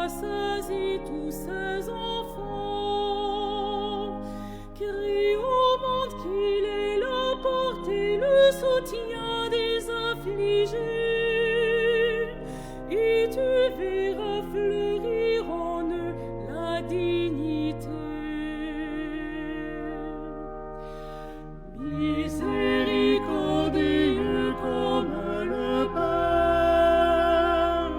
rassasie tous ses enfants. Crie au monde qu'il est la porte et le soutien des affligés, et tu verras fleurir en eux la dignité. Miséricordieux comme le Père,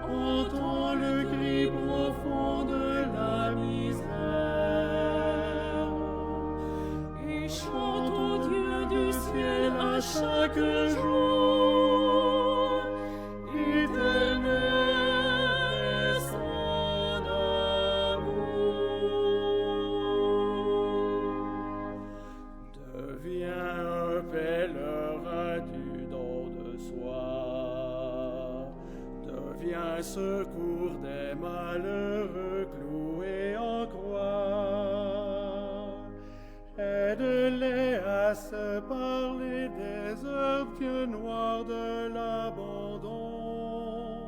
entends le cri profond de la misère, et chante au Dieu du ciel à chaque jour. Éternel est son amour. Deviens un pèlerin du don de soi. Deviens secours des malheureux cloués en croix. Aide-les à se parler des heures noires de l'abandon,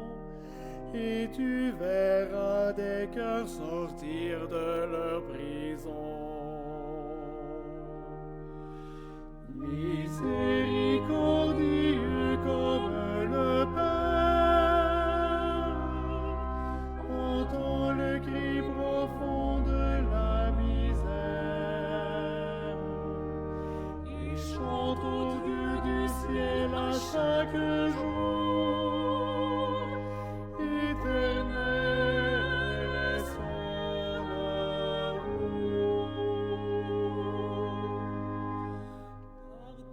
et tu verras des cœurs sortir de leur prison. Miséricordieux comme le Père, entends le cri profond de la misère, et chante au Dieu du ciel à chaque jour. Éternel est son amour.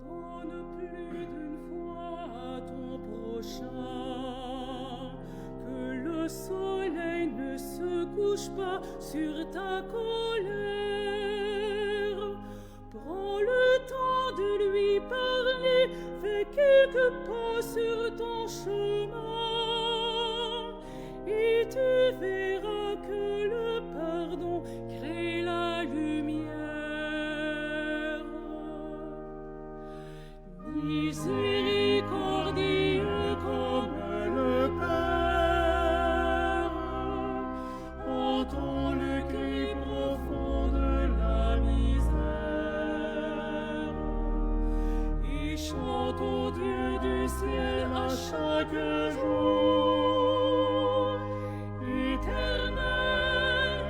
Pardonne plus d'une fois à ton prochain, que le soleil ne se couche pas sur ta colère. Prends le temps de lui parler, fais quelques pas sur ton chemin, et tu verras que le pardon crée la lumière. Miséricordieux comme le Père, entends le cri profond de la misère, et chante au Dieu du ciel à chaque jour. Éternel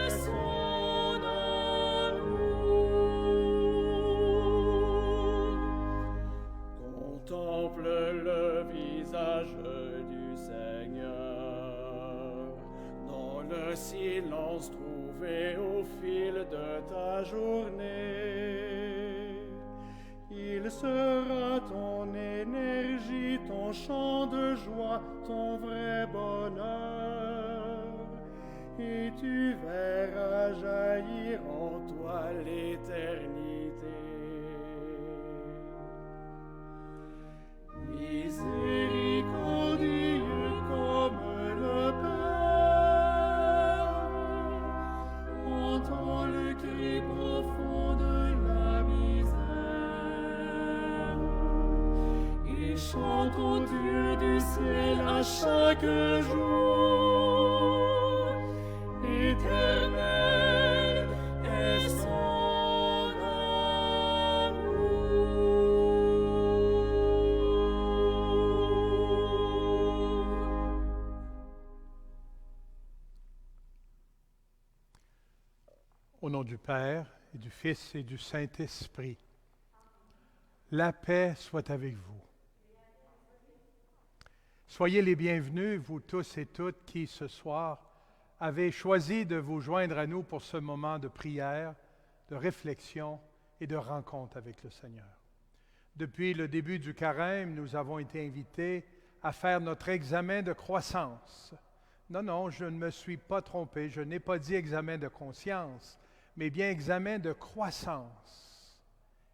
est son amour. Contemple le visage du Seigneur dans le silence trouvé au fil de ta journée. Il sera ton énergie, ton chant de joie, ton vrai bonheur, et tu verras jaillir en toi l'éternité. Miséricordieux comme le Père, entends le cri profond chante au Dieu du ciel à chaque jour. Éternel est son amour. Au nom du Père, et du Fils et du Saint-Esprit, la paix soit avec vous. Soyez les bienvenus, vous tous et toutes qui, ce soir, avez choisi de vous joindre à nous pour ce moment de prière, de réflexion et de rencontre avec le Seigneur. Depuis le début du carême, nous avons été invités à faire notre examen de croissance. Non, je ne me suis pas trompé, je n'ai pas dit examen de conscience, mais bien examen de croissance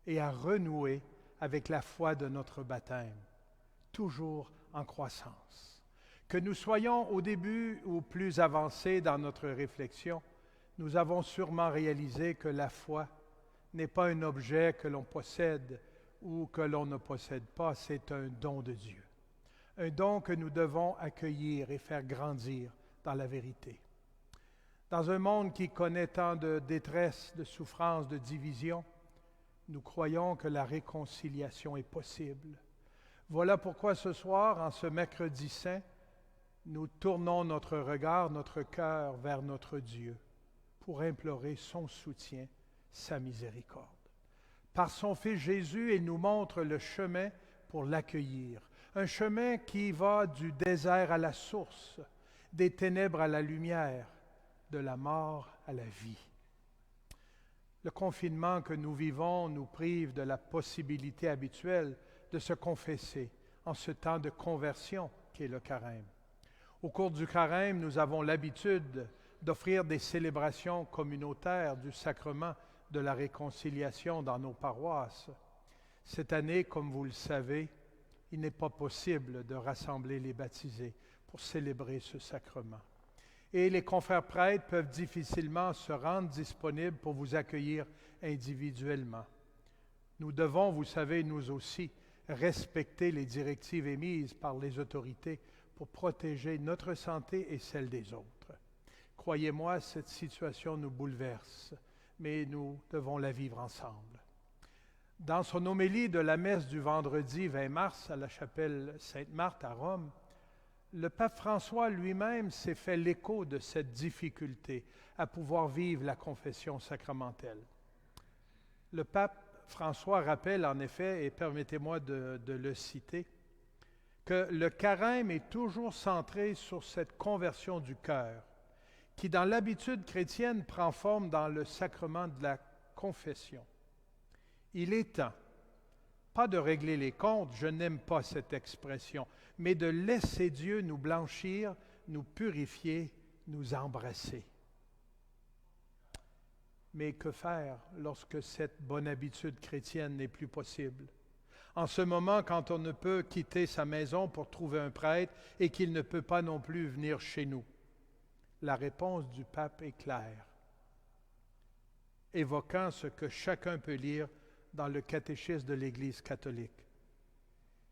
et à renouer avec la foi de notre baptême, toujours en croissance. Que nous soyons au début ou plus avancés dans notre réflexion, nous avons sûrement réalisé que la foi n'est pas un objet que l'on possède ou que l'on ne possède pas, c'est un don de Dieu. Un don que nous devons accueillir et faire grandir dans la vérité. Dans un monde qui connaît tant de détresse, de souffrance, de division, nous croyons que la réconciliation est possible. Voilà pourquoi ce soir, en ce mercredi saint, nous tournons notre regard, notre cœur vers notre Dieu pour implorer son soutien, sa miséricorde. Par son Fils Jésus, il nous montre le chemin pour l'accueillir. Un chemin qui va du désert à la source, des ténèbres à la lumière, de la mort à la vie. Le confinement que nous vivons nous prive de la possibilité habituelle de se confesser en ce temps de conversion qu'est le carême. Au cours du carême, nous avons l'habitude d'offrir des célébrations communautaires du sacrement de la réconciliation dans nos paroisses. Cette année, comme vous le savez, il n'est pas possible de rassembler les baptisés pour célébrer ce sacrement. Et les confrères prêtres peuvent difficilement se rendre disponibles pour vous accueillir individuellement. Nous devons, vous savez, nous aussi, respecter les directives émises par les autorités pour protéger notre santé et celle des autres. Croyez-moi, cette situation nous bouleverse, mais nous devons la vivre ensemble. Dans son homélie de la messe du vendredi 20 mars à la chapelle Sainte-Marthe à Rome, le pape François lui-même s'est fait l'écho de cette difficulté à pouvoir vivre la confession sacramentelle. Le pape François rappelle en effet, et permettez-moi de le citer, que le carême est toujours centré sur cette conversion du cœur, qui dans l'habitude chrétienne prend forme dans le sacrement de la confession. Il est temps, pas de régler les comptes, je n'aime pas cette expression, mais de laisser Dieu nous blanchir, nous purifier, nous embrasser. Mais que faire lorsque cette bonne habitude chrétienne n'est plus possible? En ce moment, quand on ne peut quitter sa maison pour trouver un prêtre et qu'il ne peut pas non plus venir chez nous, la réponse du pape est claire, évoquant ce que chacun peut lire dans le catéchisme de l'Église catholique.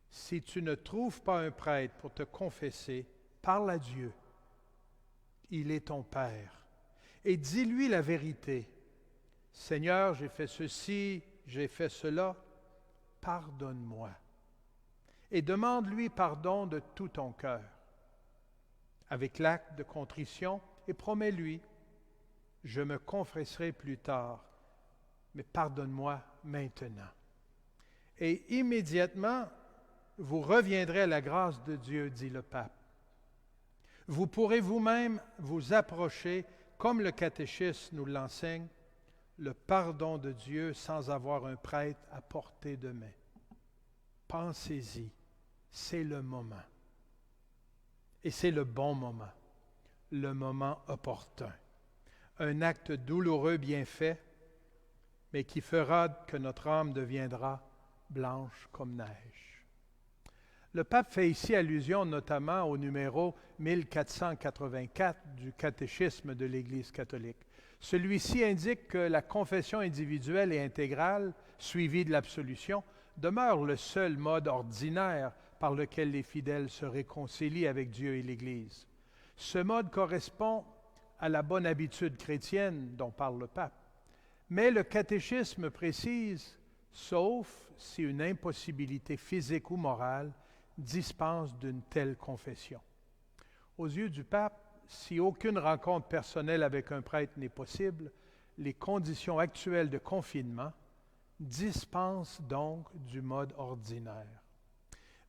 Si tu ne trouves pas un prêtre pour te confesser, parle à Dieu. Il est ton Père. Et dis-lui la vérité. Seigneur, j'ai fait ceci, j'ai fait cela, pardonne-moi. Et demande-lui pardon de tout ton cœur, avec l'acte de contrition, et promets-lui, je me confesserai plus tard, mais pardonne-moi maintenant. Et immédiatement, vous reviendrez à la grâce de Dieu, dit le pape. Vous pourrez vous-même vous approcher, comme le catéchisme nous l'enseigne, le pardon de Dieu sans avoir un prêtre à portée de main. Pensez-y, c'est le moment. Et c'est le bon moment, le moment opportun. Un acte douloureux bien fait, mais qui fera que notre âme deviendra blanche comme neige. Le pape fait ici allusion notamment au numéro 1484 du catéchisme de l'Église catholique. Celui-ci indique que la confession individuelle et intégrale, suivie de l'absolution, demeure le seul mode ordinaire par lequel les fidèles se réconcilient avec Dieu et l'Église. Ce mode correspond à la bonne habitude chrétienne dont parle le pape. Mais le catéchisme précise, sauf si une impossibilité physique ou morale dispense d'une telle confession. Aux yeux du pape, si aucune rencontre personnelle avec un prêtre n'est possible, les conditions actuelles de confinement dispensent donc du mode ordinaire.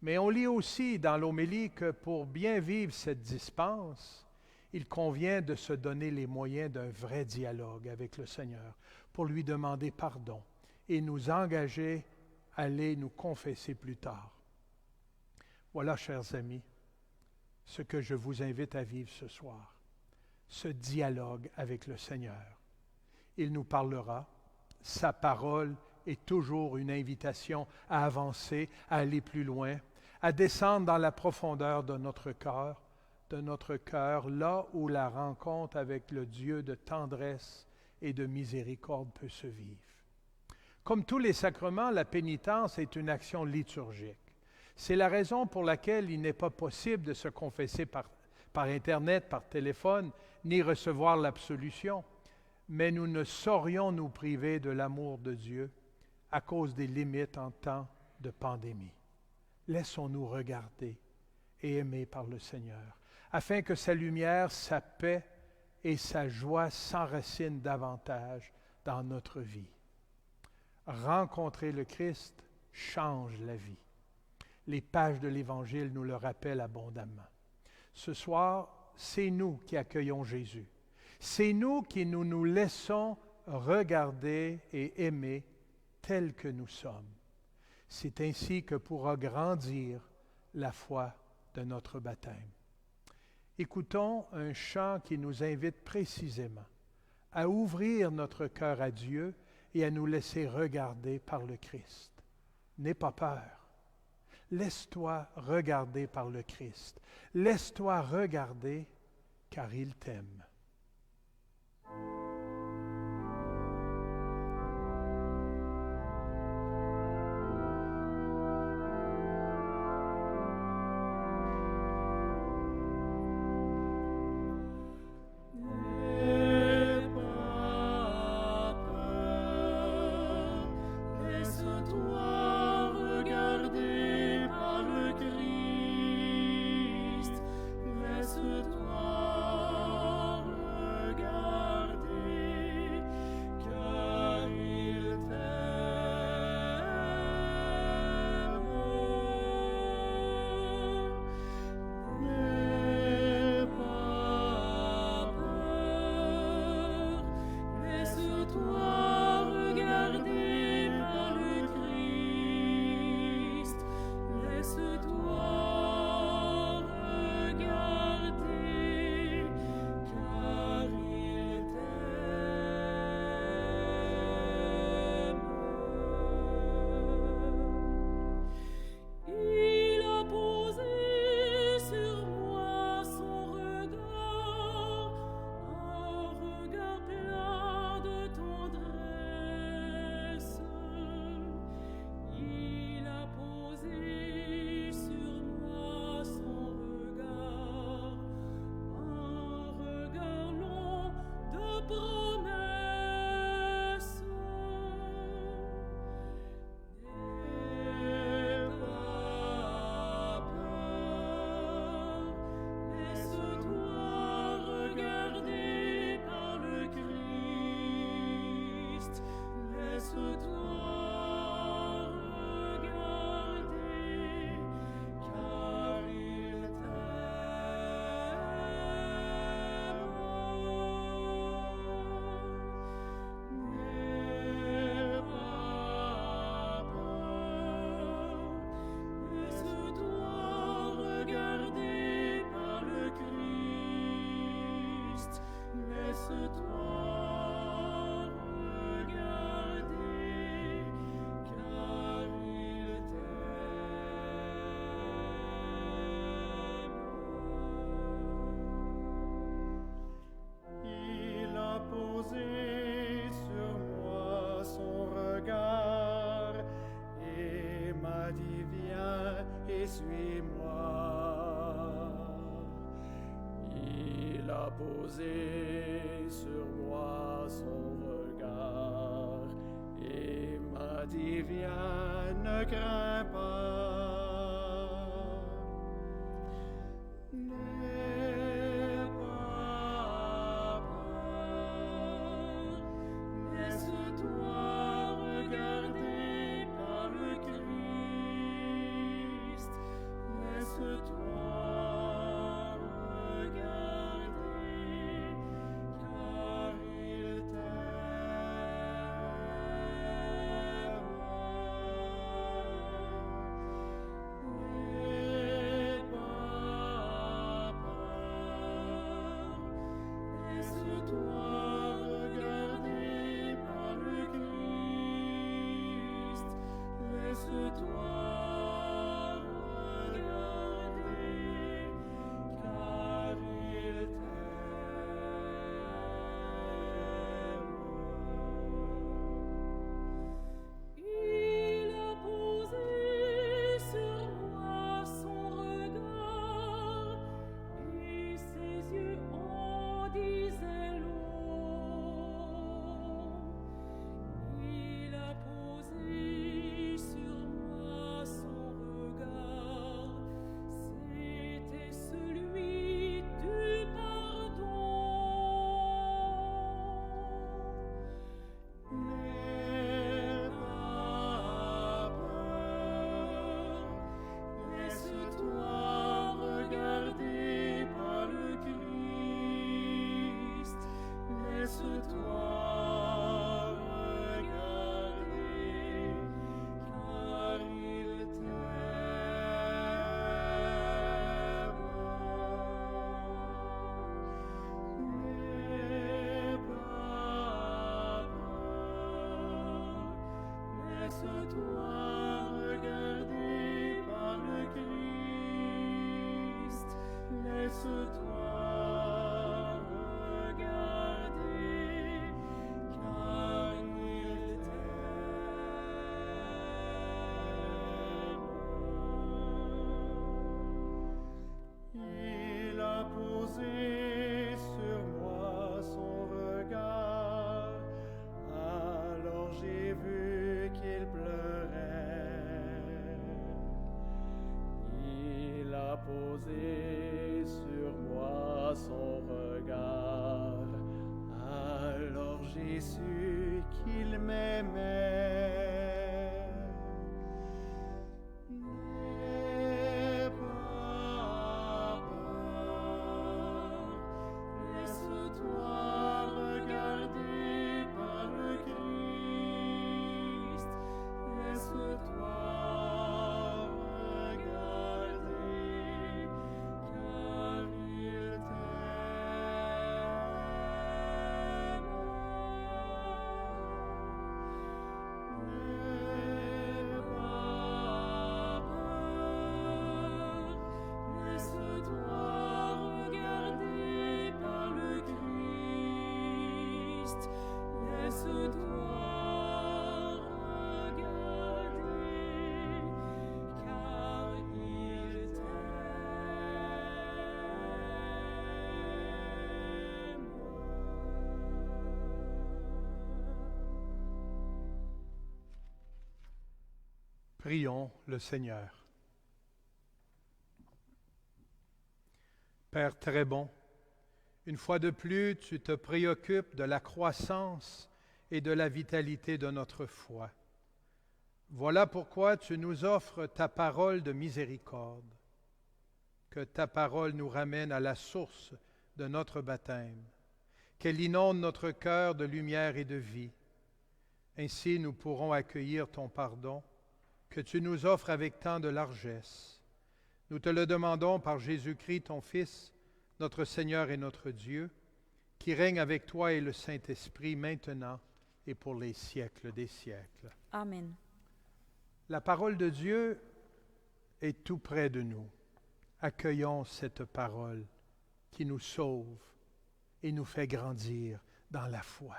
Mais on lit aussi dans l'homélie que pour bien vivre cette dispense, il convient de se donner les moyens d'un vrai dialogue avec le Seigneur pour lui demander pardon et nous engager à aller nous confesser plus tard. Voilà, chers amis, ce que je vous invite à vivre ce soir, ce dialogue avec le Seigneur. Il nous parlera, sa parole est toujours une invitation à avancer, à aller plus loin, à descendre dans la profondeur de notre cœur, là où la rencontre avec le Dieu de tendresse et de miséricorde peut se vivre. Comme tous les sacrements, la pénitence est une action liturgique. C'est la raison pour laquelle il n'est pas possible de se confesser par Internet, par téléphone, ni recevoir l'absolution. Mais nous ne saurions nous priver de l'amour de Dieu à cause des limites en temps de pandémie. Laissons-nous regarder et aimer par le Seigneur, afin que sa lumière, sa paix et sa joie s'enracinent davantage dans notre vie. Rencontrer le Christ change la vie. Les pages de l'Évangile nous le rappellent abondamment. Ce soir, c'est nous qui accueillons Jésus. C'est nous qui nous laissons regarder et aimer tels que nous sommes. C'est ainsi que pourra grandir la foi de notre baptême. Écoutons un chant qui nous invite précisément à ouvrir notre cœur à Dieu et à nous laisser regarder par le Christ. N'aie pas peur. Laisse-toi regarder par le Christ. Laisse-toi regarder car il t'aime. Laisse-toi regarder par le Christ. posé sur moi son regard et m'a dit viens, ne crains pas. N'aie pas peur, laisse-toi regarder par le Christ, laisse-toi regarder, car il t'aime. N'aie pas peur, laisse-toi regarder par le Christ, laisse-toi regarder, car il t'aime. Il a posé sur moi son regard, et ses yeux en disaient long. Il a posé sur moi son regard, c'était celui du pardon. N'aie pas peur, laisse-toi regarder par le Christ, laisse-toi regarder, car il t'aime. N'aie pas peur, laisse-toi regarder par le Christ, laisse-toi regarder, car il t'aime. Il a posé sur moi son regard, alors j'ai vu qu'il pleurait. Il a posé sur moi son regard, alors j'ai su qu'il m'aimait. N'aie pas peur, laisse-toi regarder par le Christ, laisse-toi regarder, car il t'aime. N'aie pas peur, laisse-toi regarder par le Christ, laisse-toi regarder, car il t'aime. Prions le Seigneur. Père très bon, une fois de plus, tu te préoccupes de la croissance et de la vitalité de notre foi. Voilà pourquoi tu nous offres ta parole de miséricorde. Que ta parole nous ramène à la source de notre baptême, qu'elle inonde notre cœur de lumière et de vie. Ainsi, nous pourrons accueillir ton pardon, que tu nous offres avec tant de largesse. Nous te le demandons par Jésus-Christ, ton Fils, notre Seigneur et notre Dieu, qui règne avec toi et le Saint-Esprit maintenant et pour les siècles des siècles. Amen. La parole de Dieu est tout près de nous. Accueillons cette parole qui nous sauve et nous fait grandir dans la foi.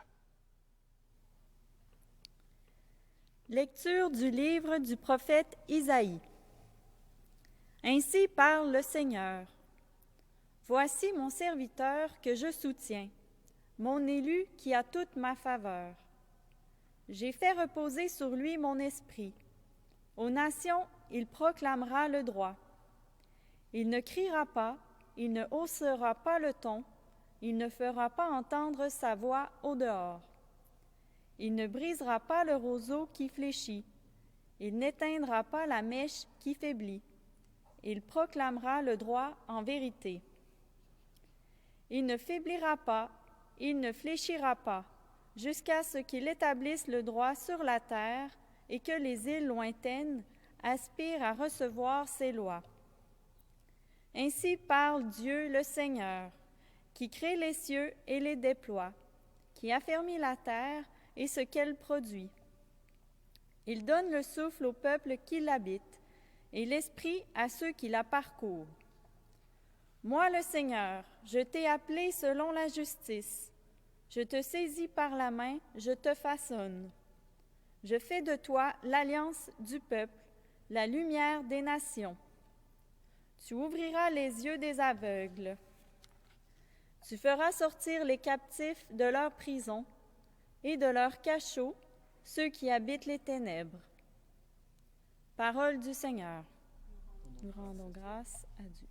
Lecture du livre du prophète Isaïe. Ainsi parle le Seigneur. Voici mon serviteur que je soutiens, mon élu qui a toute ma faveur. J'ai fait reposer sur lui mon esprit. Aux nations, il proclamera le droit. Il ne criera pas, il ne haussera pas le ton, il ne fera pas entendre sa voix au dehors. Il ne brisera pas le roseau qui fléchit, il n'éteindra pas la mèche qui faiblit. Il proclamera le droit en vérité. Il ne faiblira pas, il ne fléchira pas, jusqu'à ce qu'il établisse le droit sur la terre et que les îles lointaines aspirent à recevoir ses lois. Ainsi parle Dieu le Seigneur, qui crée les cieux et les déploie, qui affermit la terre et ce qu'elle produit. Il donne le souffle au peuple qui l'habite et l'esprit à ceux qui la parcourent. Moi, le Seigneur, je t'ai appelé selon la justice. Je te saisis par la main, je te façonne. Je fais de toi l'alliance du peuple, la lumière des nations. Tu ouvriras les yeux des aveugles. Tu feras sortir les captifs de leur prison et de leur cachot ceux qui habitent les ténèbres. Parole du Seigneur. Nous rendons grâce à Dieu.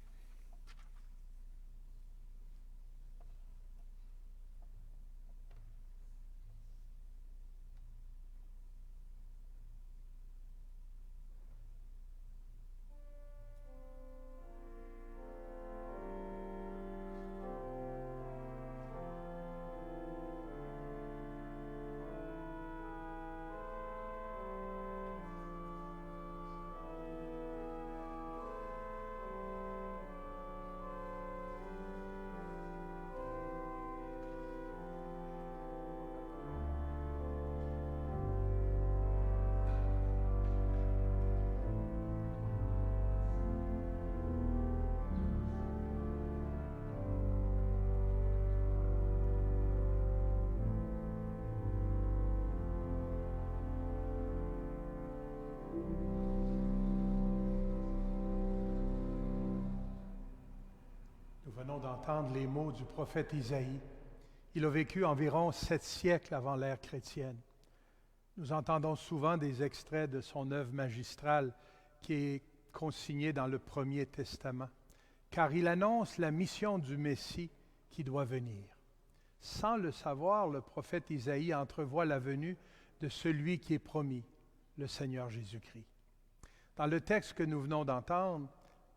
Nous venons d'entendre les mots du prophète Isaïe. Il a vécu environ 7 siècles avant l'ère chrétienne. Nous entendons souvent des extraits de son œuvre magistrale qui est consignée dans le Premier Testament, car il annonce la mission du Messie qui doit venir. Sans le savoir, le prophète Isaïe entrevoit la venue de celui qui est promis, le Seigneur Jésus-Christ. Dans le texte que nous venons d'entendre,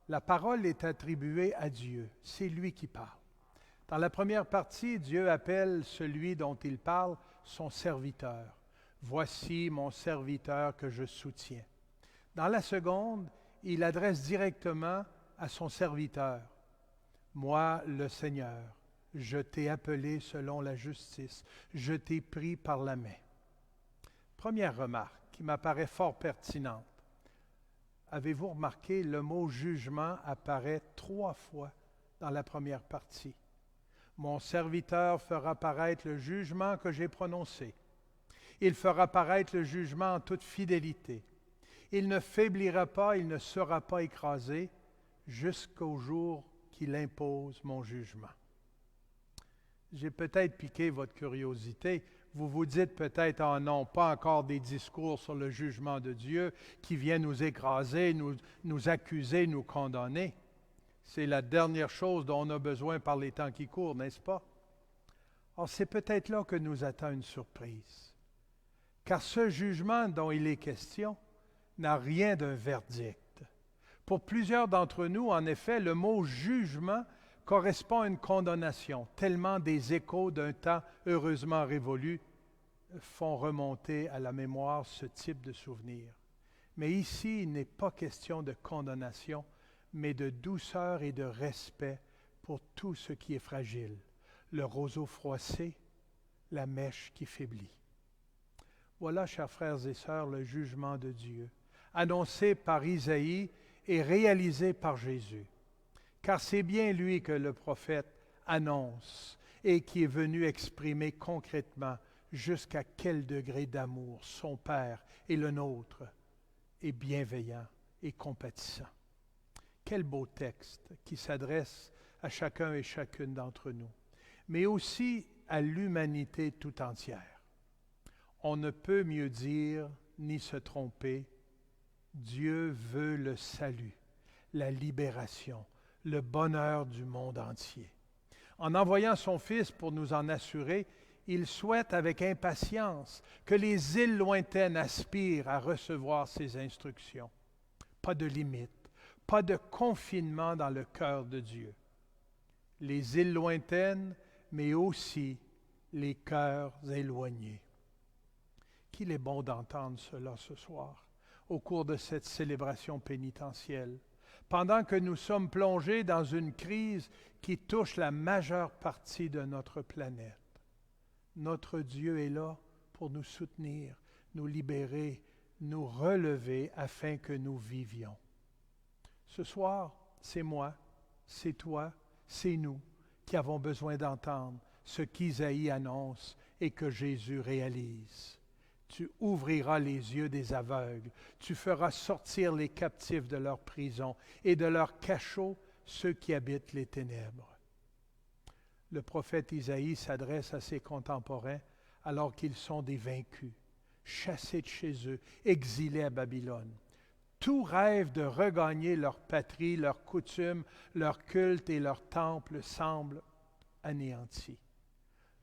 la parole est attribuée à Dieu. C'est lui qui parle. Dans la première partie, Dieu appelle celui dont il parle son serviteur. « Voici mon serviteur que je soutiens ». Dans la seconde, il adresse directement à son serviteur. « Moi, le Seigneur, je t'ai appelé selon la justice, je t'ai pris par la main. » Première remarque qui m'apparaît fort pertinente. Avez-vous remarqué, le mot « jugement » apparaît 3 fois dans la première partie. « Mon serviteur fera paraître le jugement que j'ai prononcé. Il fera paraître le jugement en toute fidélité. Il ne faiblira pas, il ne sera pas écrasé, jusqu'au jour qu'il impose mon jugement. » J'ai peut-être piqué votre curiosité. Vous vous dites peut-être, « Ah non, pas encore des discours sur le jugement de Dieu qui viennent nous écraser, nous accuser, nous condamner. » C'est la dernière chose dont on a besoin par les temps qui courent, n'est-ce pas? Or, c'est peut-être là que nous attend une surprise. Car ce jugement dont il est question n'a rien d'un verdict. Pour plusieurs d'entre nous, en effet, le mot « jugement » correspond à une condamnation, tellement des échos d'un temps heureusement révolu font remonter à la mémoire ce type de souvenir. Mais ici, il n'est pas question de condamnation, mais de douceur et de respect pour tout ce qui est fragile, le roseau froissé, la mèche qui faiblit. Voilà, chers frères et sœurs, le jugement de Dieu, annoncé par Isaïe et réalisé par Jésus. Car c'est bien lui que le prophète annonce et qui est venu exprimer concrètement jusqu'à quel degré d'amour son Père et le nôtre est bienveillant et compatissant. Quel beau texte qui s'adresse à chacun et chacune d'entre nous, mais aussi à l'humanité tout entière. On ne peut mieux dire ni se tromper. Dieu veut le salut, la libération, le bonheur du monde entier. En envoyant son Fils pour nous en assurer, il souhaite avec impatience que les îles lointaines aspirent à recevoir ses instructions. Pas de limite, pas de confinement dans le cœur de Dieu. Les îles lointaines, mais aussi les cœurs éloignés. Qu'il est bon d'entendre cela ce soir, au cours de cette célébration pénitentielle, pendant que nous sommes plongés dans une crise qui touche la majeure partie de notre planète. Notre Dieu est là pour nous soutenir, nous libérer, nous relever afin que nous vivions. Ce soir, c'est moi, c'est toi, c'est nous qui avons besoin d'entendre ce qu'Isaïe annonce et que Jésus réalise. Tu ouvriras les yeux des aveugles, tu feras sortir les captifs de leur prison et de leurs cachots ceux qui habitent les ténèbres. Le prophète Isaïe s'adresse à ses contemporains alors qu'ils sont des vaincus, chassés de chez eux, exilés à Babylone. Tout rêve de regagner leur patrie, leurs coutumes, leur culte et leur temple semble anéanti.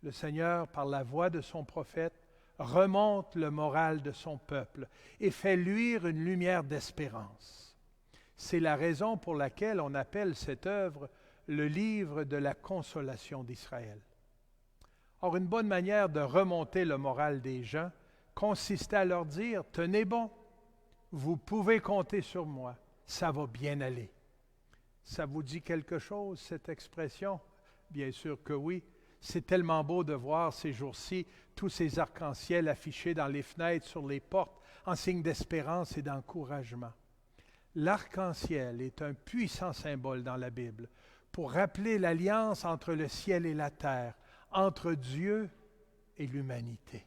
Le Seigneur, par la voix de son prophète, remonte le moral de son peuple et fait luire une lumière d'espérance. C'est la raison pour laquelle on appelle cette œuvre le livre de la consolation d'Israël. Or, une bonne manière de remonter le moral des gens consistait à leur dire « Tenez bon, vous pouvez compter sur moi, ça va bien aller. » Ça vous dit quelque chose, cette expression? Bien sûr que oui. C'est tellement beau de voir ces jours-ci tous ces arcs-en-ciel affichés dans les fenêtres, sur les portes, en signe d'espérance et d'encouragement. L'arc-en-ciel est un puissant symbole dans la Bible pour rappeler l'alliance entre le ciel et la terre, entre Dieu et l'humanité.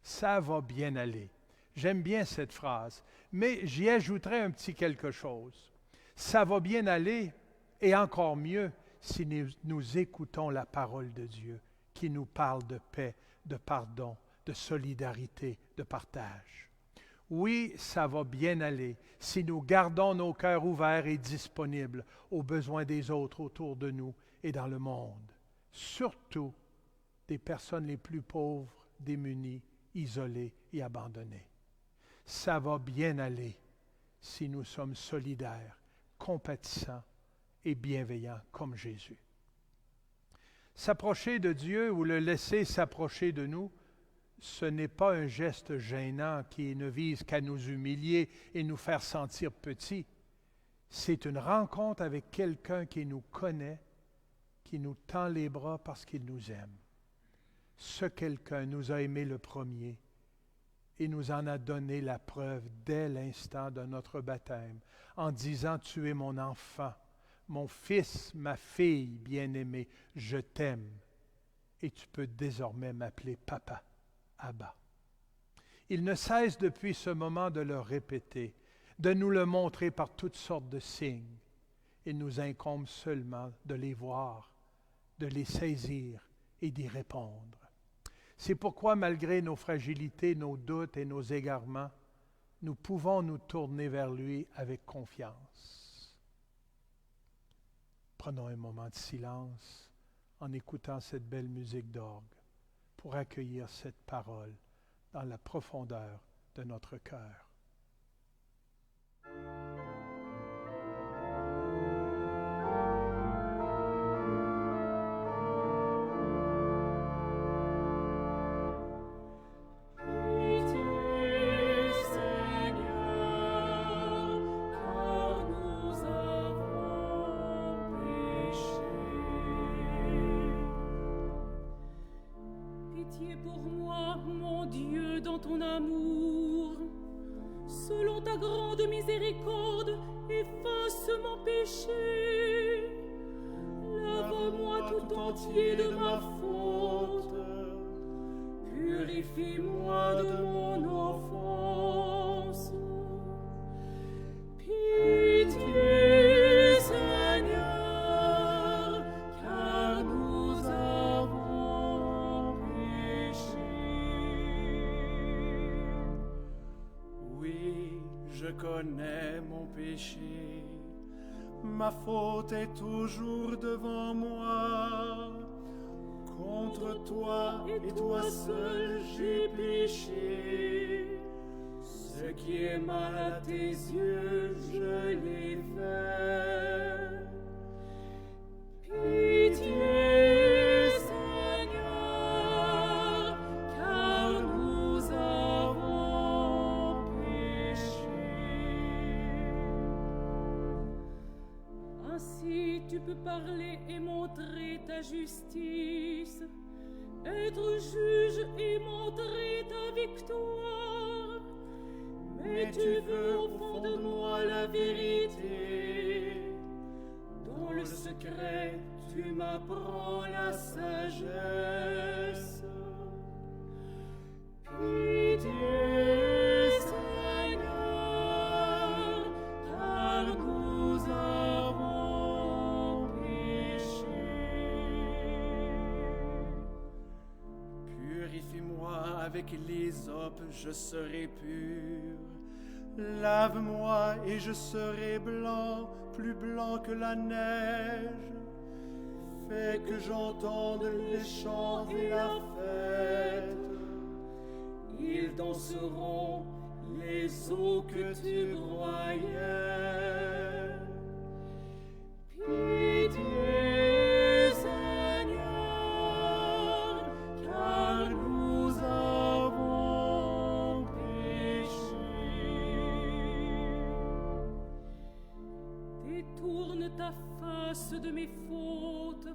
Ça va bien aller. J'aime bien cette phrase, mais j'y ajouterai un petit quelque chose. Ça va bien aller, et encore mieux, si nous écoutons la parole de Dieu qui nous parle de paix, de pardon, de solidarité, de partage. Oui, ça va bien aller si nous gardons nos cœurs ouverts et disponibles aux besoins des autres autour de nous et dans le monde, surtout des personnes les plus pauvres, démunies, isolées et abandonnées. Ça va bien aller si nous sommes solidaires, compatissants et bienveillants comme Jésus. S'approcher de Dieu ou le laisser s'approcher de nous, ce n'est pas un geste gênant qui ne vise qu'à nous humilier et nous faire sentir petits. C'est une rencontre avec quelqu'un qui nous connaît, qui nous tend les bras parce qu'il nous aime. Ce quelqu'un nous a aimés le premier et nous en a donné la preuve dès l'instant de notre baptême, en disant « Tu es mon enfant, mon fils, ma fille bien-aimée, je t'aime, et tu peux désormais m'appeler papa, Abba. » Il ne cesse depuis ce moment de le répéter, de nous le montrer par toutes sortes de signes. Il nous incombe seulement de les voir, de les saisir et d'y répondre. C'est pourquoi, malgré nos fragilités, nos doutes et nos égarements, nous pouvons nous tourner vers lui avec confiance. Prenons un moment de silence en écoutant cette belle musique d'orgue pour accueillir cette parole dans la profondeur de notre cœur. Pour moi, mon Dieu, dans ton amour, selon ta grande miséricorde, efface mon péché. Lave-moi tout entier de ma faute, purifie-moi de mon offense. Pitié, Seigneur, Je connais mon péché, ma faute est toujours devant moi. Contre toi et toi seul j'ai péché. Ce qui est mal à tes yeux, je l'ai fait. Pitié, Seigneur, car nous avons péché. Ainsi tu peux parler et montrer ta justice, être juge et montrer ta victoire. Mais tu veux au fond de moi la vérité. Dans le secret, tu m'apprends la sagesse. Pitié, Seigneur, car nous avons péché. Purifie-moi avec l'hysope, je serai pur. Lave-moi et je serai blanc, plus blanc que la neige. Fais que j'entende les chants et la fête. Ils danseront les eaux que tu broyais. Pitié, Seigneur, car nous avons péché. Détourne ta face de mes fautes,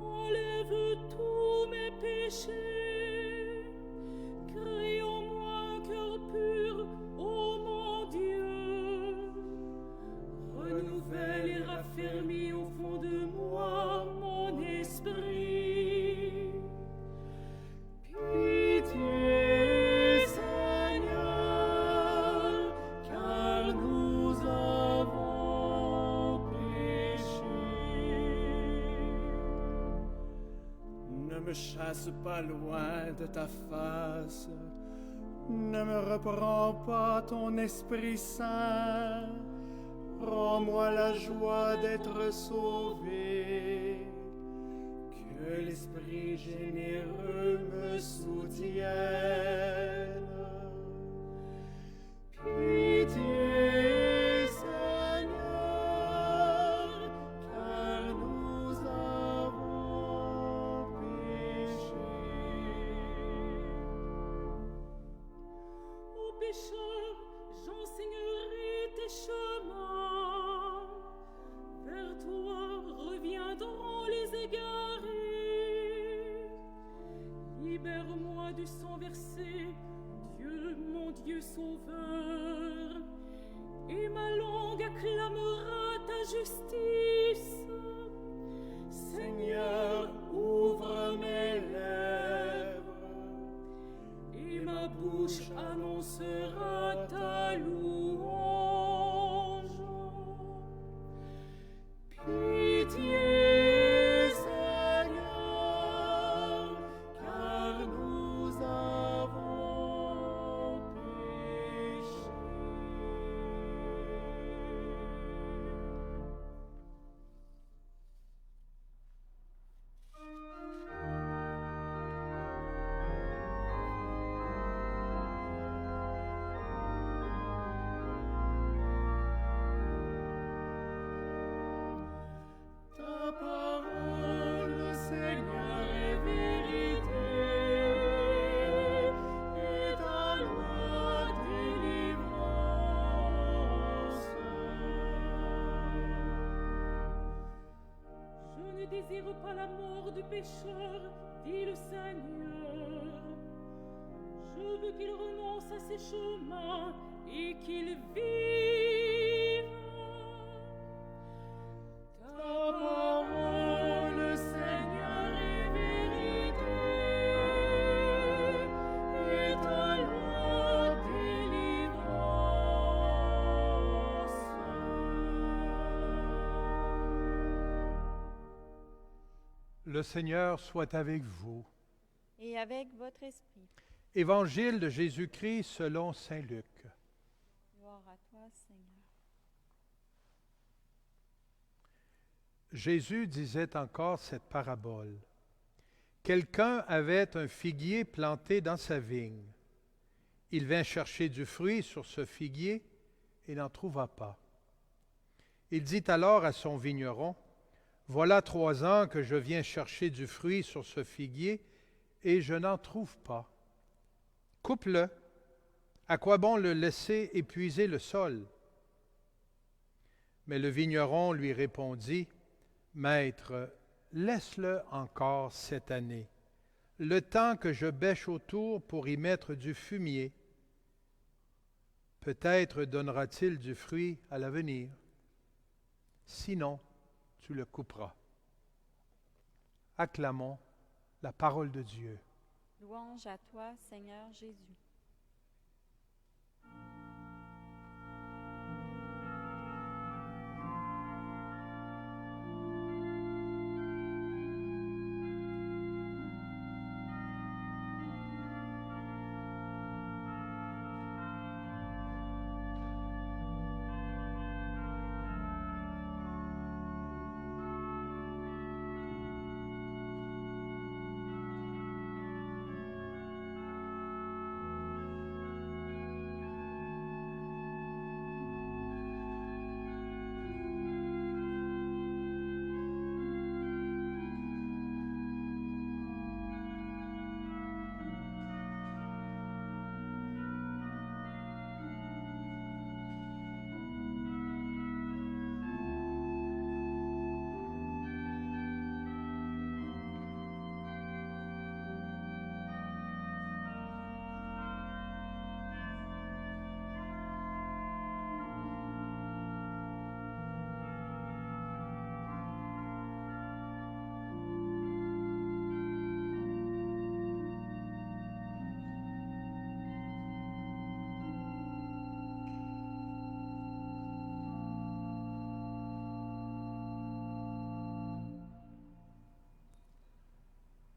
enlève tous mes péchés. Crée en moi un cœur pur, ô mon Dieu. Renouvelle et raffermis au fond de moi mon esprit. Pitié, Seigneur, car nous avons péché. Ne me chasse pas loin de ta face. Ne me reprends pas ton Esprit Saint. Rends-moi la joie d'être sauvé. Que l'Esprit généreux me soutienne. Pitié, Seigneur, car nous avons péché. Aux pécheurs, j'enseignerai tes chemins. Vers toi reviendront les égarés. Libère-moi du sang versé, Dieu, mon Dieu sauveur. Et ma langue acclamera ta justice. Seigneur, ouvre mes lèvres. Et ma bouche annoncera ta louange. Pitié, Seigneur, car nous avons péché. Ta parole, Seigneur, est vérité, et ta loi délivrance. Je ne désire pas la mort du pécheur, dit le Seigneur. Je veux qu'il renonce à ses chemins et qu'il vive. Ta parole, Seigneur, est vérité, et ta loi délivrance. Le Seigneur soit avec vous. Et avec votre esprit. Évangile de Jésus-Christ selon saint Luc. Gloire à toi, Seigneur. Jésus disait encore cette parabole. Quelqu'un avait un figuier planté dans sa vigne. Il vint chercher du fruit sur ce figuier et n'en trouva pas. Il dit alors à son vigneron, « Voilà 3 ans que je viens chercher du fruit sur ce figuier et je n'en trouve pas. Coupe-le. À quoi bon le laisser épuiser le sol? » Mais le vigneron lui répondit, « Maître, laisse-le encore cette année, le temps que je bêche autour pour y mettre du fumier. Peut-être donnera-t-il du fruit à l'avenir. Sinon, tu le couperas. » Acclamons la parole de Dieu. Louange à toi, Seigneur Jésus.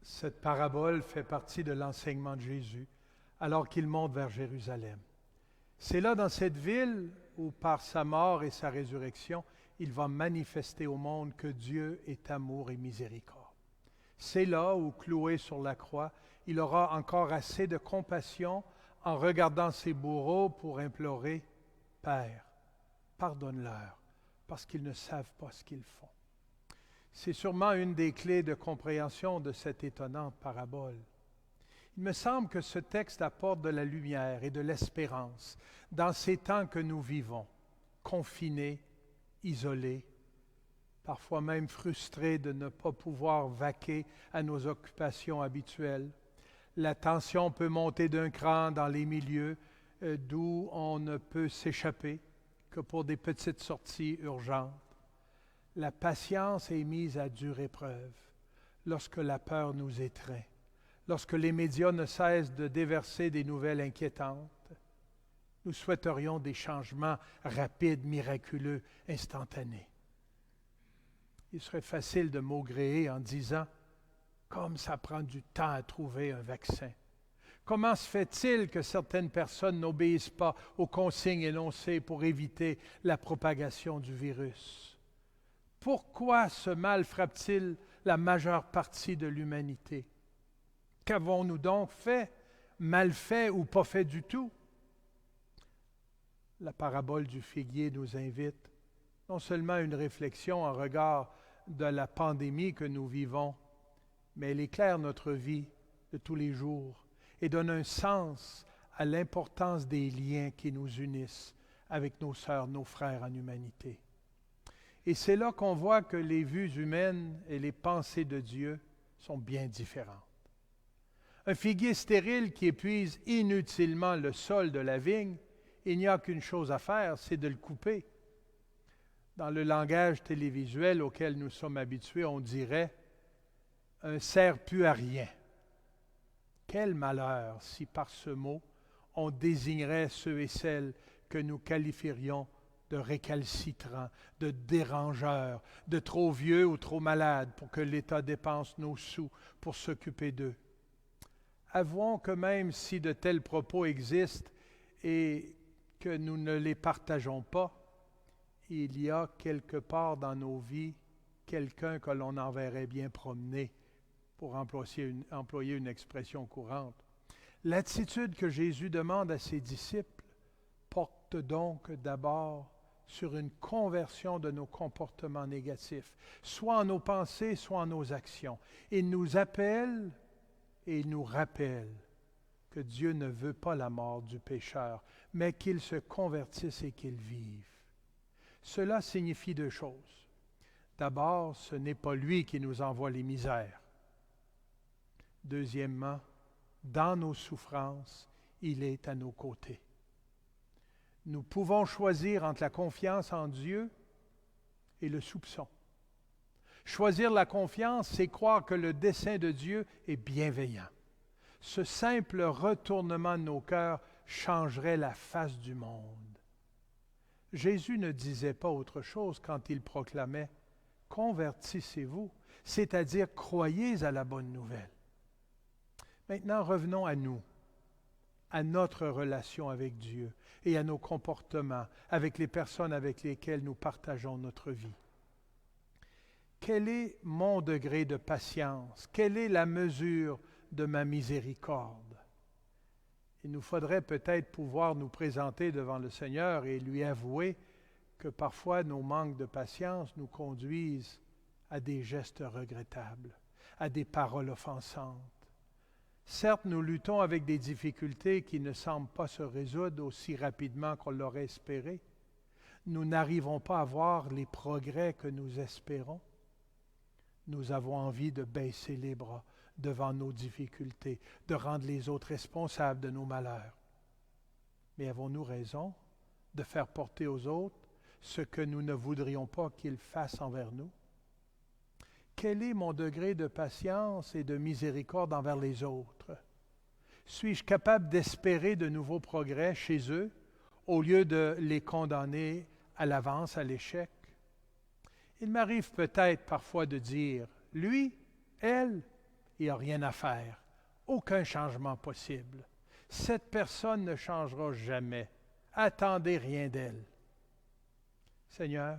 Cette parabole fait partie de l'enseignement de Jésus alors qu'il monte vers Jérusalem. C'est là, dans cette ville, où par sa mort et sa résurrection, il va manifester au monde que Dieu est amour et miséricorde. C'est là où, cloué sur la croix, il aura encore assez de compassion en regardant ses bourreaux pour implorer « Père, pardonne-leur, parce qu'ils ne savent pas ce qu'ils font. » C'est sûrement une des clés de compréhension de cette étonnante parabole. Il me semble que ce texte apporte de la lumière et de l'espérance dans ces temps que nous vivons, confinés, isolés, parfois même frustrés de ne pas pouvoir vaquer à nos occupations habituelles. La tension peut monter d'un cran dans les milieux d'où on ne peut s'échapper que pour des petites sorties urgentes. La patience est mise à dure épreuve lorsque la peur nous étreint, lorsque les médias ne cessent de déverser des nouvelles inquiétantes. Nous souhaiterions des changements rapides, miraculeux, instantanés. Il serait facile de maugréer en disant « Comme ça prend du temps à trouver un vaccin. Comment se fait-il que certaines personnes n'obéissent pas aux consignes énoncées pour éviter la propagation du virus? Pourquoi ce mal frappe-t-il la majeure partie de l'humanité? Qu'avons-nous donc fait, mal fait ou pas fait du tout? » La parabole du figuier nous invite non seulement à une réflexion en regard de la pandémie que nous vivons, mais elle éclaire notre vie de tous les jours et donne un sens à l'importance des liens qui nous unissent avec nos sœurs, nos frères en humanité. Et c'est là qu'on voit que les vues humaines et les pensées de Dieu sont bien différentes. Un figuier stérile qui épuise inutilement le sol de la vigne, il n'y a qu'une chose à faire, c'est de le couper. Dans le langage télévisuel auquel nous sommes habitués, on dirait « un sert plus à rien ». Quel malheur si par ce mot, on désignerait ceux et celles que nous qualifierions de récalcitrants, de dérangeurs, de trop vieux ou trop malades pour que l'État dépense nos sous pour s'occuper d'eux. Avouons que même si de tels propos existent et que nous ne les partageons pas, il y a quelque part dans nos vies quelqu'un que l'on enverrait bien promener, pour employer une expression courante. L'attitude que Jésus demande à ses disciples porte donc d'abord sur une conversion de nos comportements négatifs, soit en nos pensées, soit en nos actions. Il nous appelle et il nous rappelle que Dieu ne veut pas la mort du pécheur, mais qu'il se convertisse et qu'il vive. Cela signifie deux choses. D'abord, ce n'est pas lui qui nous envoie les misères. Deuxièmement, dans nos souffrances, il est à nos côtés. Nous pouvons choisir entre la confiance en Dieu et le soupçon. Choisir la confiance, c'est croire que le dessein de Dieu est bienveillant. Ce simple retournement de nos cœurs changerait la face du monde. Jésus ne disait pas autre chose quand il proclamait « Convertissez-vous », c'est-à-dire croyez à la bonne nouvelle. Maintenant, revenons à nous, à notre relation avec Dieu et à nos comportements avec les personnes avec lesquelles nous partageons notre vie. Quel est mon degré de patience? Quelle est la mesure de ma miséricorde? Il nous faudrait peut-être pouvoir nous présenter devant le Seigneur et lui avouer que parfois nos manques de patience nous conduisent à des gestes regrettables, à des paroles offensantes. Certes, nous luttons avec des difficultés qui ne semblent pas se résoudre aussi rapidement qu'on l'aurait espéré. Nous n'arrivons pas à voir les progrès que nous espérons. Nous avons envie de baisser les bras devant nos difficultés, de rendre les autres responsables de nos malheurs. Mais avons-nous raison de faire porter aux autres ce que nous ne voudrions pas qu'ils fassent envers nous? Quel est mon degré de patience et de miséricorde envers les autres? Suis-je capable d'espérer de nouveaux progrès chez eux au lieu de les condamner à l'avance à l'échec? Il m'arrive peut-être parfois de dire, lui, elle, il n'y a rien à faire, aucun changement possible. Cette personne ne changera jamais. Attendez rien d'elle. Seigneur,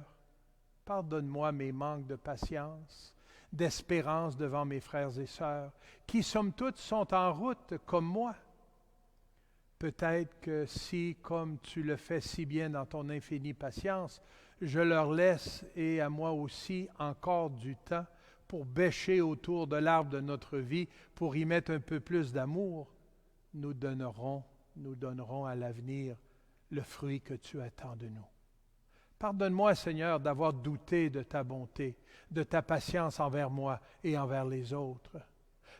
pardonne-moi mes manques de patience, d'espérance devant mes frères et sœurs, qui, somme toute, sont en route comme moi. Peut-être que si, comme tu le fais si bien dans ton infinie patience, je leur laisse, et à moi aussi, encore du temps pour bêcher autour de l'arbre de notre vie, pour y mettre un peu plus d'amour, nous donnerons à l'avenir le fruit que tu attends de nous. Pardonne-moi, Seigneur, d'avoir douté de ta bonté, de ta patience envers moi et envers les autres.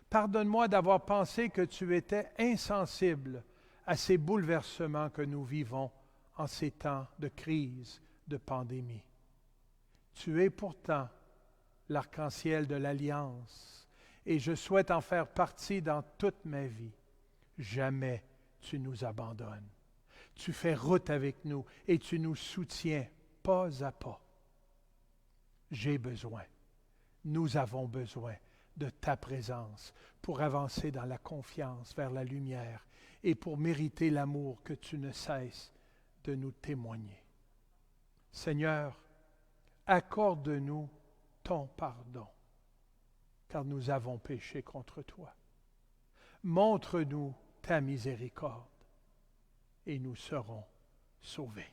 Pardonne-moi d'avoir pensé que tu étais insensible à ces bouleversements que nous vivons en ces temps de crise, de pandémie. Tu es pourtant l'arc-en-ciel de l'Alliance et je souhaite en faire partie dans toute ma vie. Jamais tu nous abandonnes. Tu fais route avec nous et tu nous soutiens pas à pas. J'ai besoin, nous avons besoin de ta présence pour avancer dans la confiance vers la lumière et pour mériter l'amour que tu ne cesses de nous témoigner. Seigneur, accorde-nous ton pardon, car nous avons péché contre toi. Montre-nous ta miséricorde et nous serons sauvés.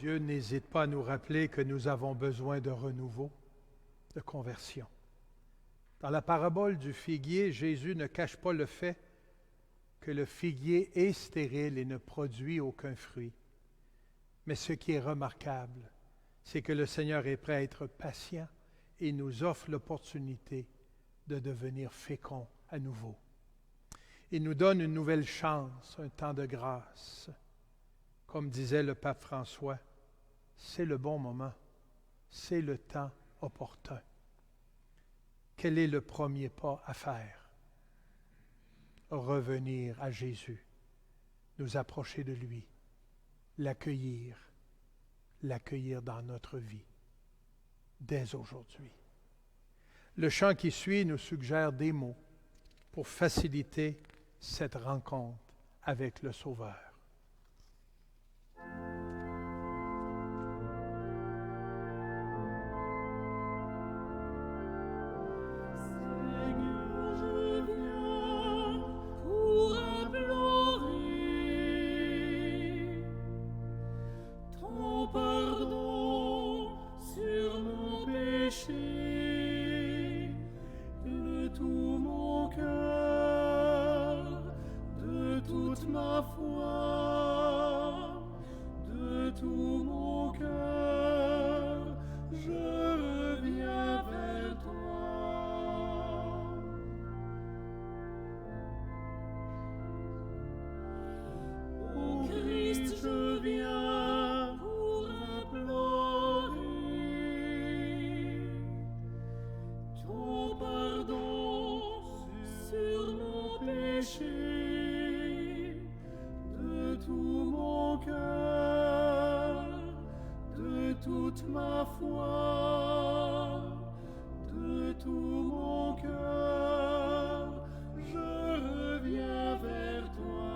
Dieu n'hésite pas à nous rappeler que nous avons besoin de renouveau, de conversion. Dans la parabole du figuier, Jésus ne cache pas le fait que le figuier est stérile et ne produit aucun fruit. Mais ce qui est remarquable, c'est que le Seigneur est prêt à être patient et nous offre l'opportunité de devenir fécond à nouveau. Il nous donne une nouvelle chance, un temps de grâce. Comme disait le pape François, c'est le bon moment, c'est le temps opportun. Quel est le premier pas à faire? Revenir à Jésus, nous approcher de lui, l'accueillir dans notre vie, dès aujourd'hui. Le chant qui suit nous suggère des mots pour faciliter cette rencontre avec le Sauveur. toute ma foi, de tout mon cœur, je reviens vers toi.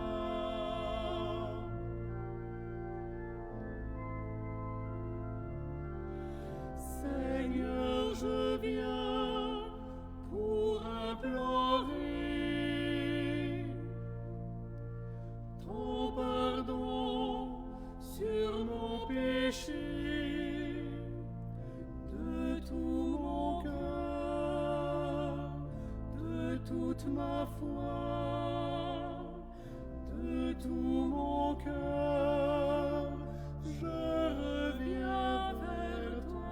Seigneur, je viens pour implorer ton pardon sur mon péché. De tout mon cœur, de toute ma foi, de tout mon cœur, je reviens vers toi.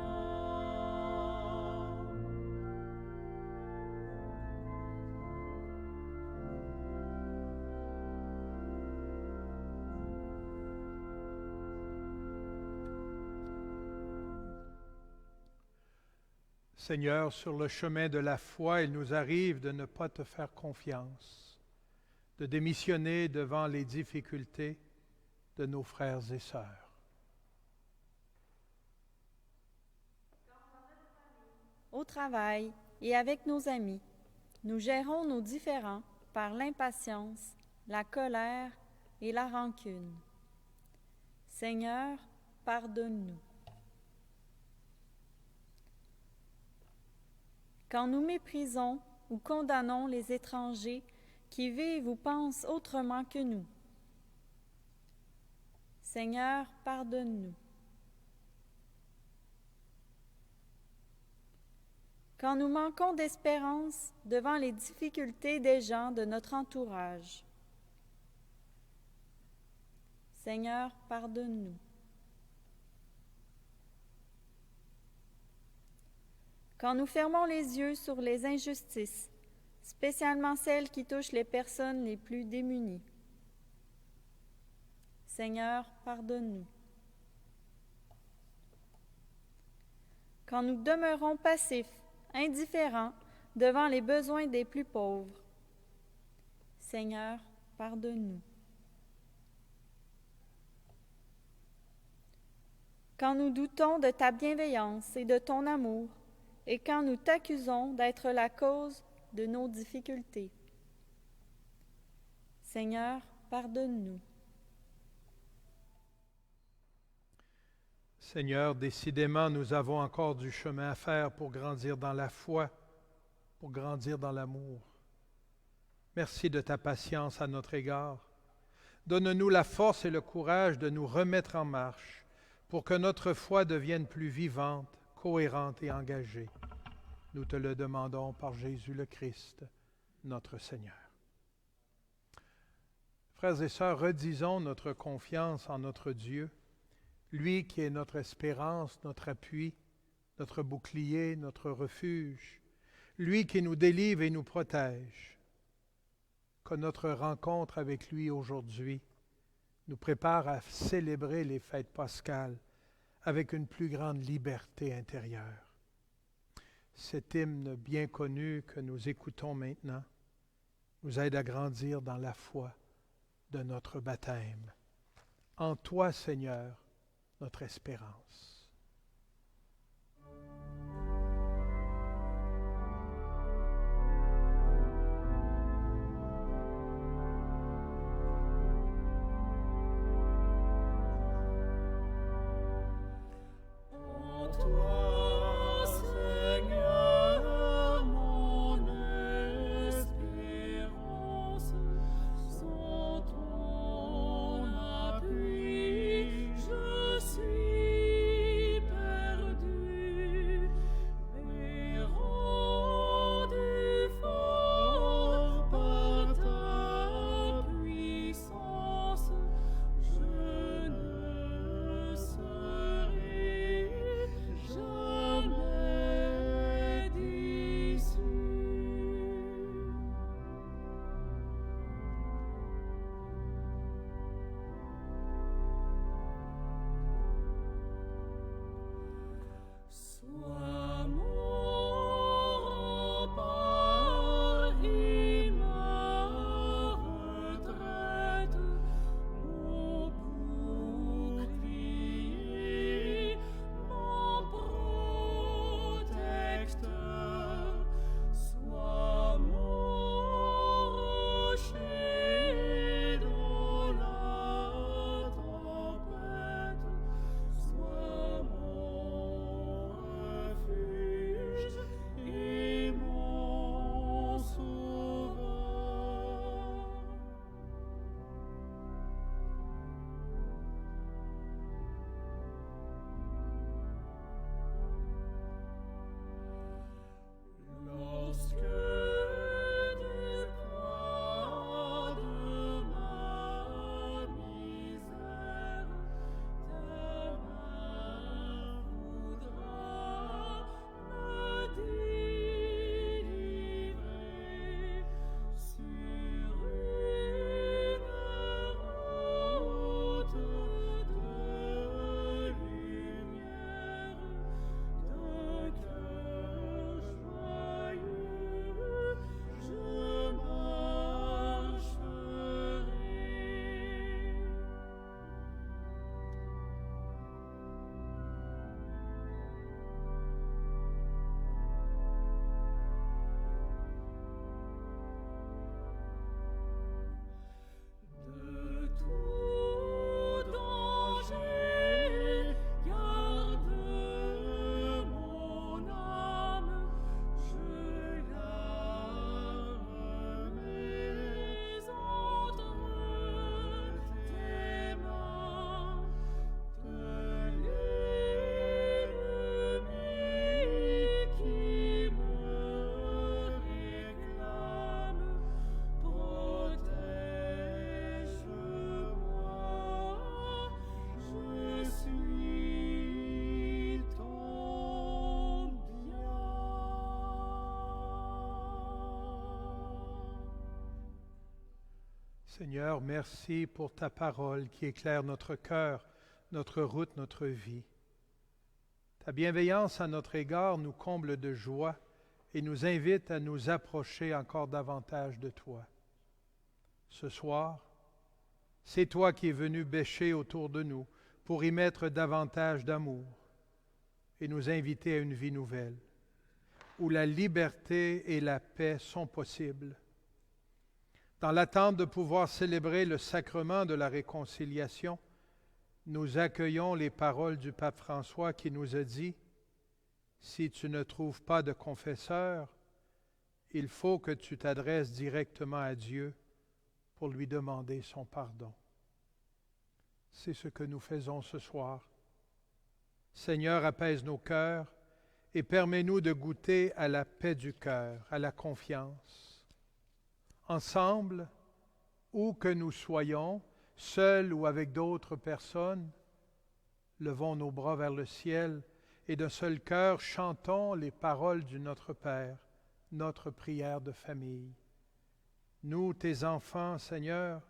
Seigneur, sur le chemin de la foi, il nous arrive de ne pas te faire confiance, de démissionner devant les difficultés de nos frères et sœurs. Au travail et avec nos amis, nous gérons nos différends par l'impatience, la colère et la rancune. Seigneur, pardonne-nous. Quand nous méprisons ou condamnons les étrangers qui vivent ou pensent autrement que nous. Seigneur, pardonne-nous. Quand nous manquons d'espérance devant les difficultés des gens de notre entourage. Seigneur, pardonne-nous. Quand nous fermons les yeux sur les injustices, spécialement celles qui touchent les personnes les plus démunies. Seigneur, pardonne-nous. Quand nous demeurons passifs, indifférents devant les besoins des plus pauvres. Seigneur, pardonne-nous. Quand nous doutons de ta bienveillance et de ton amour, et quand nous t'accusons d'être la cause de nos difficultés. Seigneur, pardonne-nous. Seigneur, décidément, nous avons encore du chemin à faire pour grandir dans la foi, pour grandir dans l'amour. Merci de ta patience à notre égard. Donne-nous la force et le courage de nous remettre en marche pour que notre foi devienne plus vivante, cohérente et engagée. Nous te le demandons par Jésus le Christ, notre Seigneur. Frères et sœurs, redisons notre confiance en notre Dieu, lui qui est notre espérance, notre appui, notre bouclier, notre refuge, lui qui nous délivre et nous protège. Que notre rencontre avec lui aujourd'hui nous prépare à célébrer les fêtes pascales avec une plus grande liberté intérieure. Cet hymne bien connu que nous écoutons maintenant nous aide à grandir dans la foi de notre baptême. En toi, Seigneur, notre espérance. Seigneur, merci pour ta parole qui éclaire notre cœur, notre route, notre vie. Ta bienveillance à notre égard nous comble de joie et nous invite à nous approcher encore davantage de toi. Ce soir, c'est toi qui es venu bêcher autour de nous pour y mettre davantage d'amour et nous inviter à une vie nouvelle, où la liberté et la paix sont possibles. Dans l'attente de pouvoir célébrer le sacrement de la réconciliation, nous accueillons les paroles du pape François qui nous a dit « Si tu ne trouves pas de confesseur, il faut que tu t'adresses directement à Dieu pour lui demander son pardon. » C'est ce que nous faisons ce soir Seigneur, apaise nos cœurs et permets-nous de goûter à la paix du cœur, à la confiance. Ensemble, où que nous soyons, seuls ou avec d'autres personnes, levons nos bras vers le ciel et d'un seul cœur chantons les paroles du Notre Père, notre prière de famille. Nous, tes enfants, Seigneur,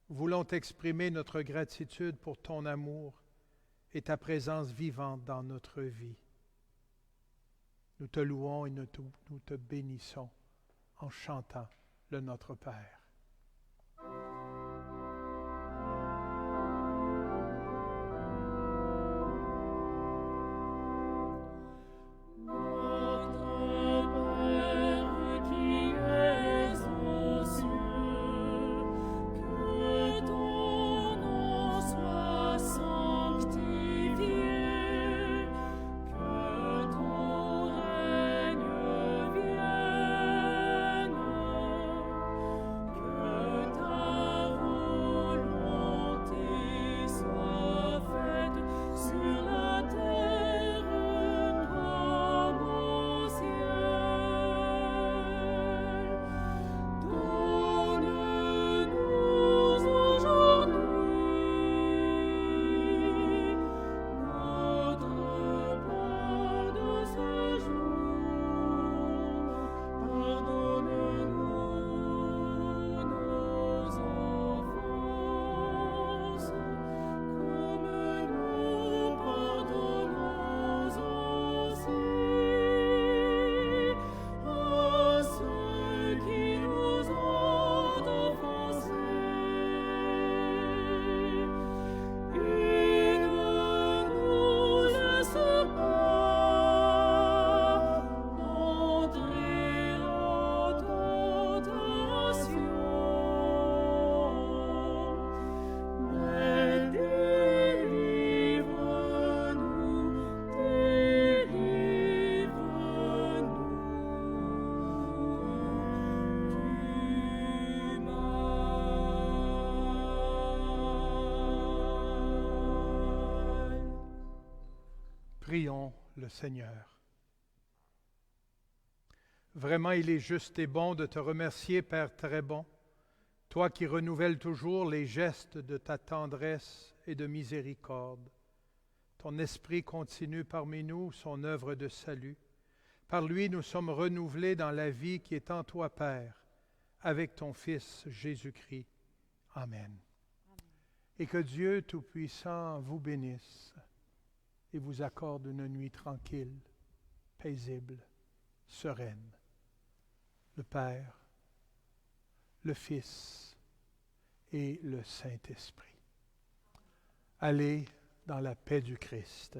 voulons t'exprimer notre gratitude pour ton amour et ta présence vivante dans notre vie. Nous te louons et nous te bénissons en chantant le Notre Père. Prions le Seigneur. Vraiment, il est juste et bon de te remercier, Père très bon, toi qui renouvelles toujours les gestes de ta tendresse et de miséricorde. Ton Esprit continue parmi nous son œuvre de salut. Par lui, nous sommes renouvelés dans la vie qui est en toi, Père, avec ton Fils Jésus-Christ. Amen. Et que Dieu Tout-Puissant vous bénisse et vous accorde une nuit tranquille, paisible, sereine. Le Père, le Fils et le Saint-Esprit. Allez dans la paix du Christ.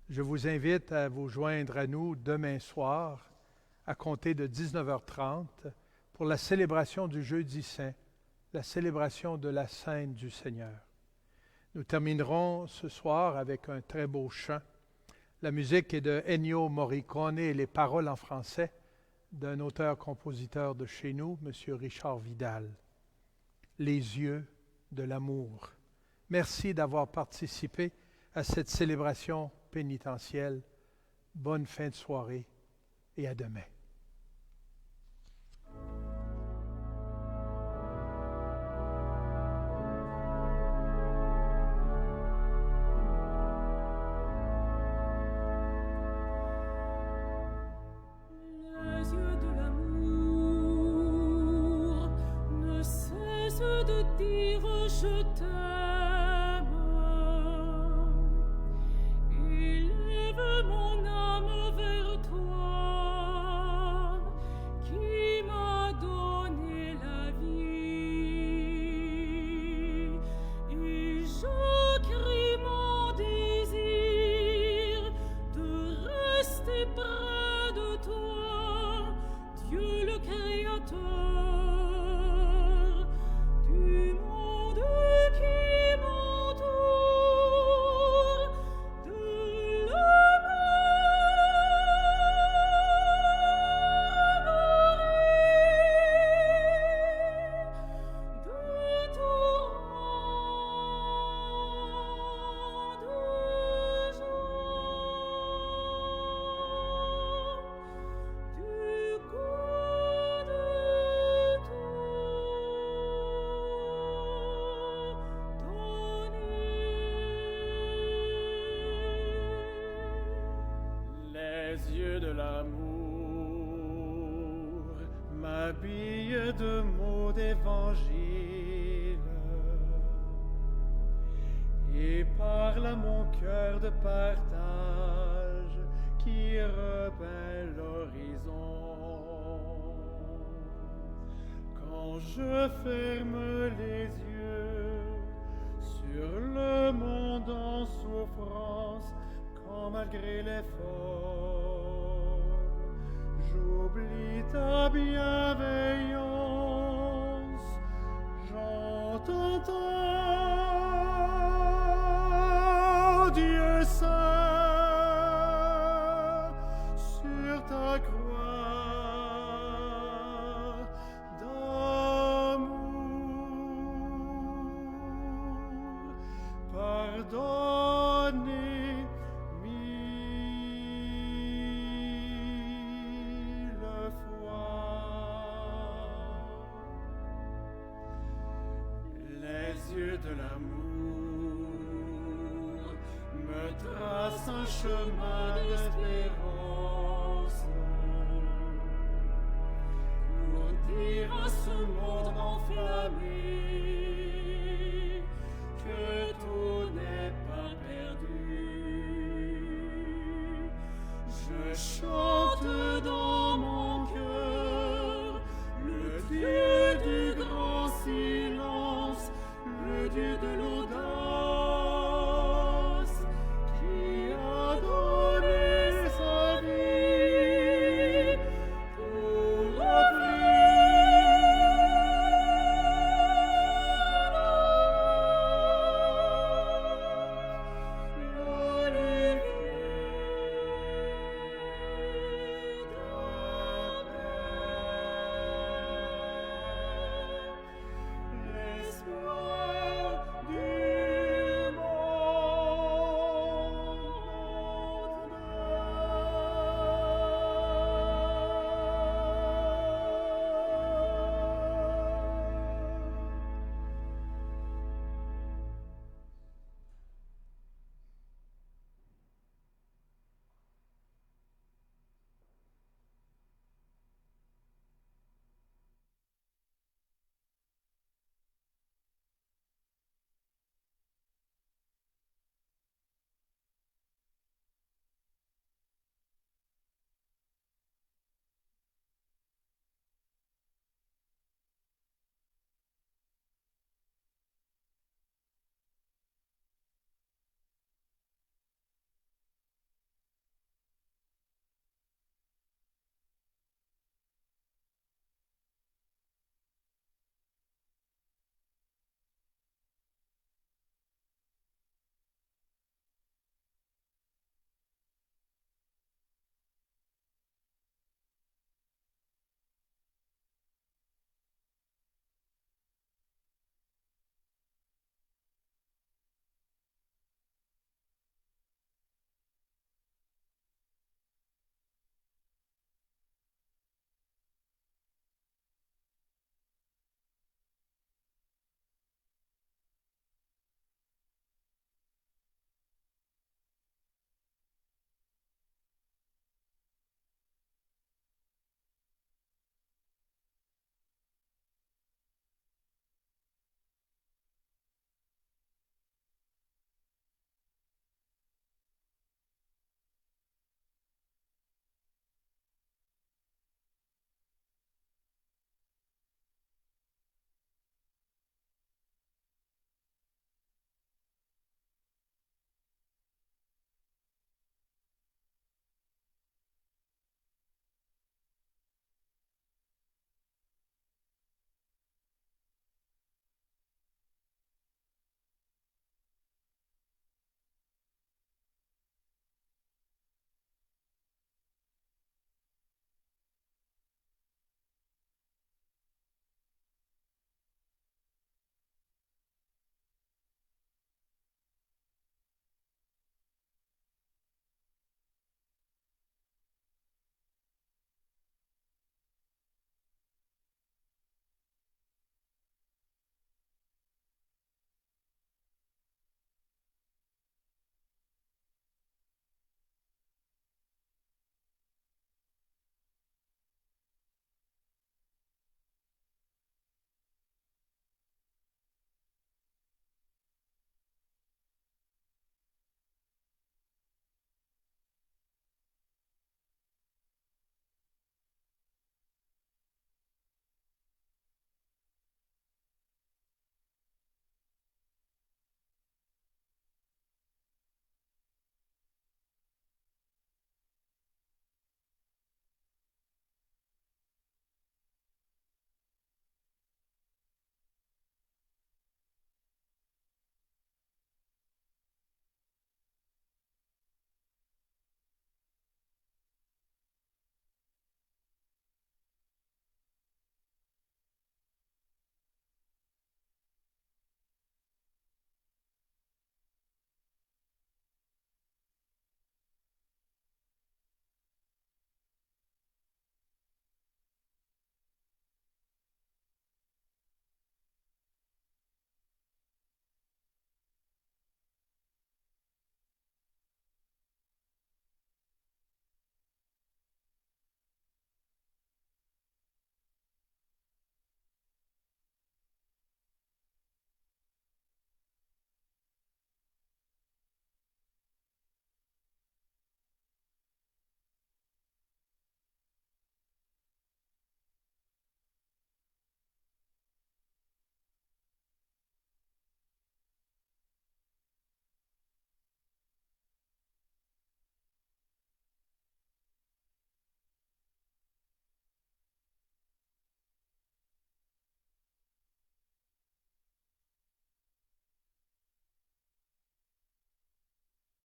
Je vous invite à vous joindre à nous demain soir, à compter de 19h30, pour la célébration du Jeudi Saint, la célébration de la Sainte du Seigneur. Nous terminerons ce soir avec un très beau chant. La musique est de Ennio Morricone et les paroles en français d'un auteur-compositeur de chez nous, M. Richard Vidal. Les yeux de l'amour. Merci d'avoir participé à cette célébration pénitentielle. Bonne fin de soirée et à demain. Je t'aime, élève mon âme vers toi, qui m'a donné la vie, et je crie mon désir de rester près de toi, Dieu le Créateur. Du monde qui tourbille de mots d'évangile, et parle à mon cœur de partage qui repeint l'horizon. Quand je ferme les yeux sur le monde en souffrance, quand malgré l'effort, j'oublie ta bienveillance, j'entends Dieu saint sur ta croix d'amour, pardonnez mille fois. Les yeux de l'amour me tracent un chemin d'espérance pour dire à ce monde enflammé